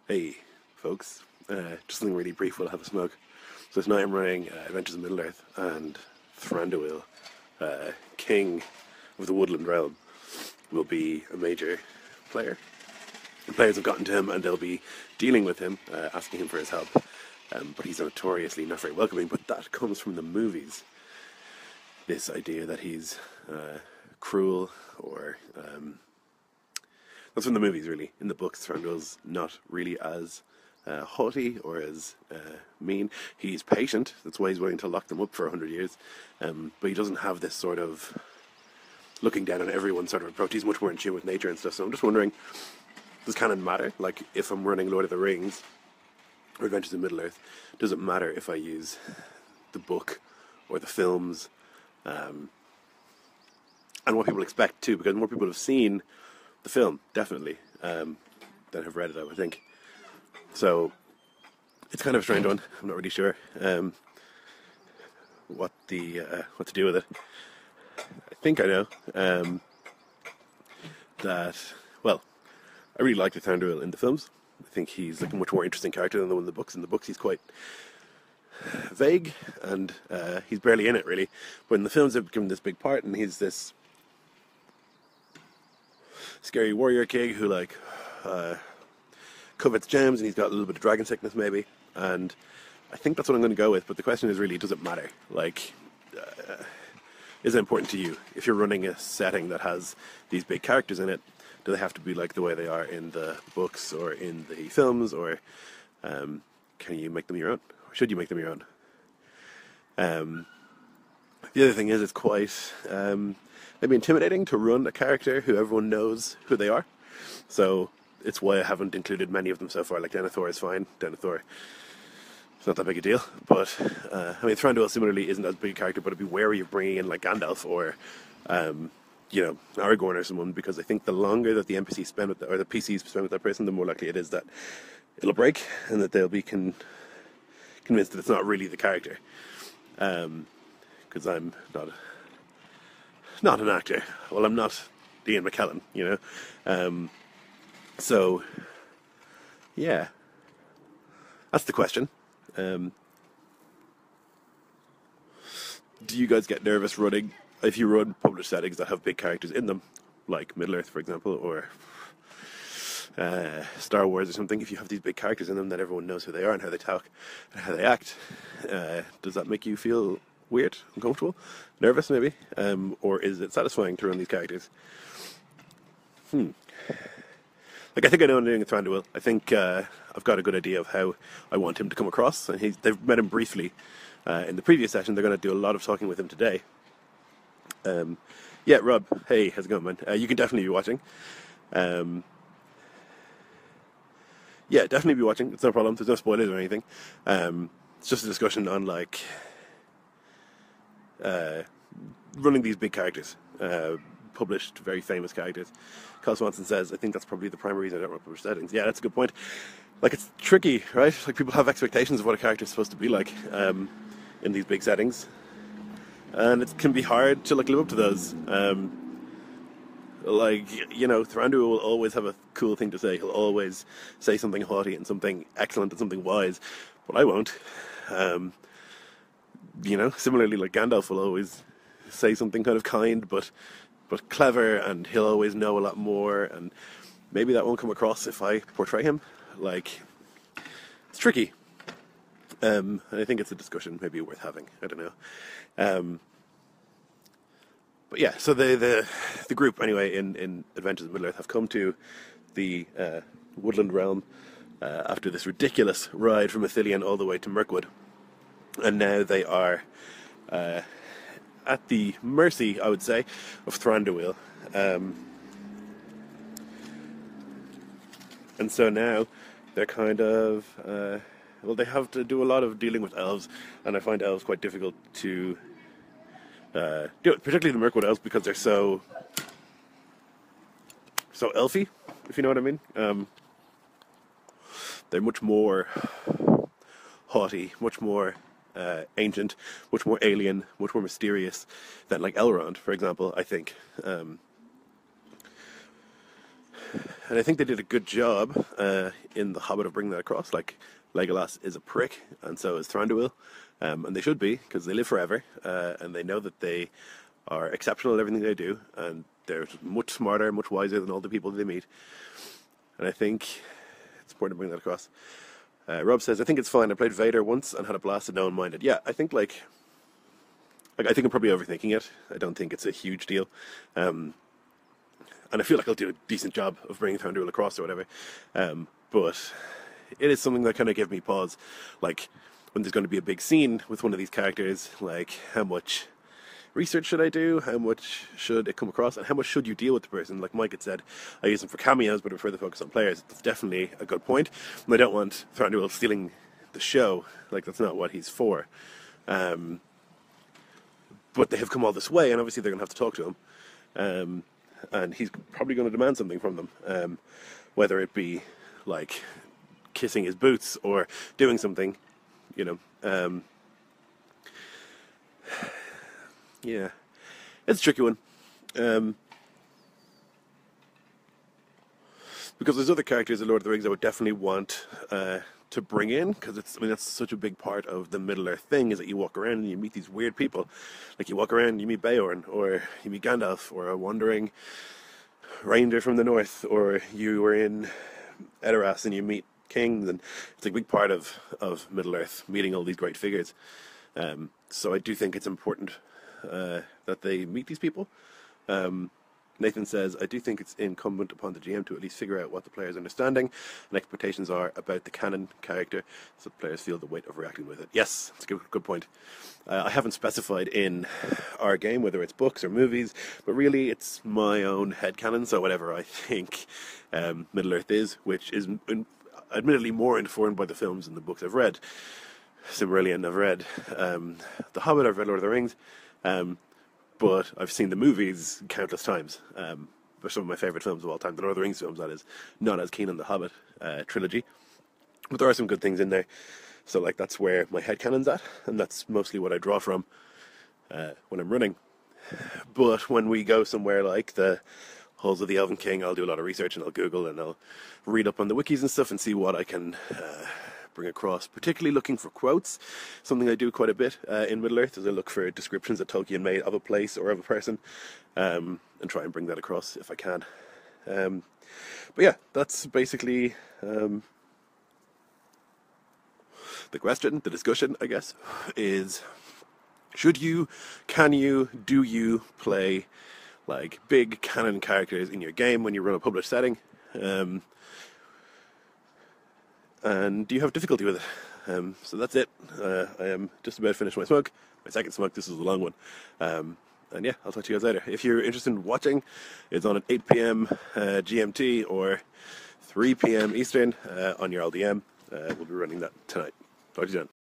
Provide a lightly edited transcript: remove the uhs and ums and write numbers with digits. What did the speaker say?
Hey, folks. Just something really brief while I have a smoke. So tonight I'm running Adventures in Middle-earth, and Thranduil, King of the Woodland Realm, will be a major player. The players have gotten to him and they'll be dealing with him, asking him for his help. But he's notoriously not very welcoming, but that comes from the movies. This idea that he's cruel or... that's from the movies, really. In the books, Thranduil's not really as haughty or as mean. He's patient. That's why he's willing to lock them up for 100 years. But he doesn't have this sort of looking down on everyone sort of approach. He's much more in tune with nature and stuff. So I'm just wondering, does canon matter? Like, if I'm running Lord of the Rings or Adventures in Middle-earth, does it matter if I use the book or the films? And what people expect too, because more people have seen the film, definitely, than have read it, I would think. So it's kind of a strange one. I'm not really sure what to do with it. I think I know that. Well, I really like the Thranduil in the films. I think he's like a much more interesting character than the one in the books. In the books, he's quite vague and he's barely in it, really. But in the films, they've given this big part, and he's this scary warrior king who covets gems, and he's got a little bit of dragon sickness, maybe. And I think that's what I'm going to go with. But the question is really, does it matter? Like, is it important to you if you're running a setting that has these big characters in it? Do they have to be like the way they are in the books or in the films, or can you make them your own? Or should you make them your own? The other thing is, it's quite maybe intimidating to run a character who everyone knows who they are. So it's why I haven't included many of them so far. Like Denethor is fine. Denethor, it's not that big a deal. But I mean, Thranduil similarly isn't as big a character, but I'd be wary of bringing in like Gandalf or Aragorn or someone, because I think the longer that the NPCs spend with or the PCs spend with that person, the more likely it is that it'll break and that they'll be convinced that it's not really the character. Because I'm not an actor. Well, I'm not Ian McKellen, you know. So, yeah, that's the question. Do you guys get nervous running if you run published settings that have big characters in them, like Middle-earth, for example, or Star Wars or something? If you have these big characters in them that everyone knows who they are and how they talk and how they act, does that make you feel weird, uncomfortable, nervous maybe? Or is it satisfying to run these characters? Like, I think I know what I'm doing with Thranduil. I think I've got a good idea of how I want him to come across. And they've met him briefly in the previous session. They're going to do a lot of talking with him today. Yeah, Rob, hey, how's it going, man? You can definitely be watching. Yeah, definitely be watching. It's no problem. There's no spoilers or anything. It's just a discussion on, like, running these big characters. Published, very famous characters. Kyle Swanson says, I think that's probably the primary reason I don't run published settings. Yeah, that's a good point. Like, it's tricky, right? Like, people have expectations of what a character is supposed to be like in these big settings. And it can be hard to, like, live up to those. Like, you know, Thranduil will always have a cool thing to say. He'll always say something haughty and something excellent and something wise. But I won't. You know, similarly, like, Gandalf will always say something kind of kind, but clever, and he'll always know a lot more, and maybe that won't come across if I portray him. Like, it's tricky. And I think it's a discussion maybe worth having. I don't know. But yeah, so the group anyway in Adventures in Middle-earth have come to the Woodland Realm after this ridiculous ride from Ithilien all the way to Mirkwood, and now they are at the mercy, I would say, of Thranduil. And so now they're kind of, well, they have to do a lot of dealing with elves, and I find elves quite difficult to do it, particularly the Mirkwood elves, because they're so elfy, if you know what I mean. They're much more haughty, much more ancient, much more alien, much more mysterious than like Elrond, for example, I think. And I think they did a good job in The Hobbit of bringing that across. Like, Legolas is a prick, and so is Thranduil, and they should be, because they live forever, and they know that they are exceptional at everything they do, and they're much smarter, much wiser than all the people they meet. And I think it's important to bring that across. Rob says, I think it's fine. I played Vader once and had a blast and no one minded. Yeah, I think I think I'm probably overthinking it. I don't think it's a huge deal. And I feel like I'll do a decent job of bringing Thranduil across or whatever. But it is something that kind of gave me pause. Like, when there's going to be a big scene with one of these characters, like, how much research should I do? How much should it come across? And how much should you deal with the person? Like Mike had said, I use them for cameos, but I prefer to focus on players. That's definitely a good point. And I don't want Thranduil stealing the show. Like, that's not what he's for. But they have come all this way, and obviously they're going to have to talk to him. And he's probably going to demand something from them. Whether it be, like, kissing his boots or doing something, you know. Yeah, it's a tricky one. Because there's other characters in Lord of the Rings I would definitely want to bring in, because that's such a big part of the Middle-earth thing, is that you walk around and you meet these weird people. Like, you walk around and you meet Beorn, or you meet Gandalf, or a wandering reindeer from the north, or you were in Edoras and you meet kings, and it's a big part of Middle-earth, meeting all these great figures. So I do think it's important that they meet these people. Nathan says, I do think it's incumbent upon the GM to at least figure out what the player's understanding and expectations are about the canon character, so the players feel the weight of reacting with it. Yes, that's a good point. I haven't specified in our game whether it's books or movies, but really it's my own headcanon, so whatever I think Middle-earth is, which is admittedly more informed by the films and the books I've read. Silmarillion I've read, The Hobbit, I've read Lord of the Rings, but I've seen the movies countless times. They're some of my favourite films of all time, the Lord of the Rings films, that is. Not as keen on the Hobbit trilogy, but there are some good things in there. So, like, that's where my headcanon's at, and that's mostly what I draw from when I'm running. But when we go somewhere like the Halls of the Elven King, I'll do a lot of research, and I'll Google, and I'll read up on the wikis and stuff and see what I can bring across, particularly looking for quotes. Something I do quite a bit in Middle-earth is I look for descriptions that Tolkien made of a place or of a person, and try and bring that across if I can. But yeah, that's basically the question, the discussion, I guess, is should you, can you, do you play like big canon characters in your game when you run a published setting? And do you have difficulty with it? So that's it. I am just about to finish my smoke. My second smoke, this is a long one. And yeah, I'll talk to you guys later. If you're interested in watching, it's on at 8 p.m. GMT or 3 p.m. Eastern on your LDM. We'll be running that tonight. Talk to you then.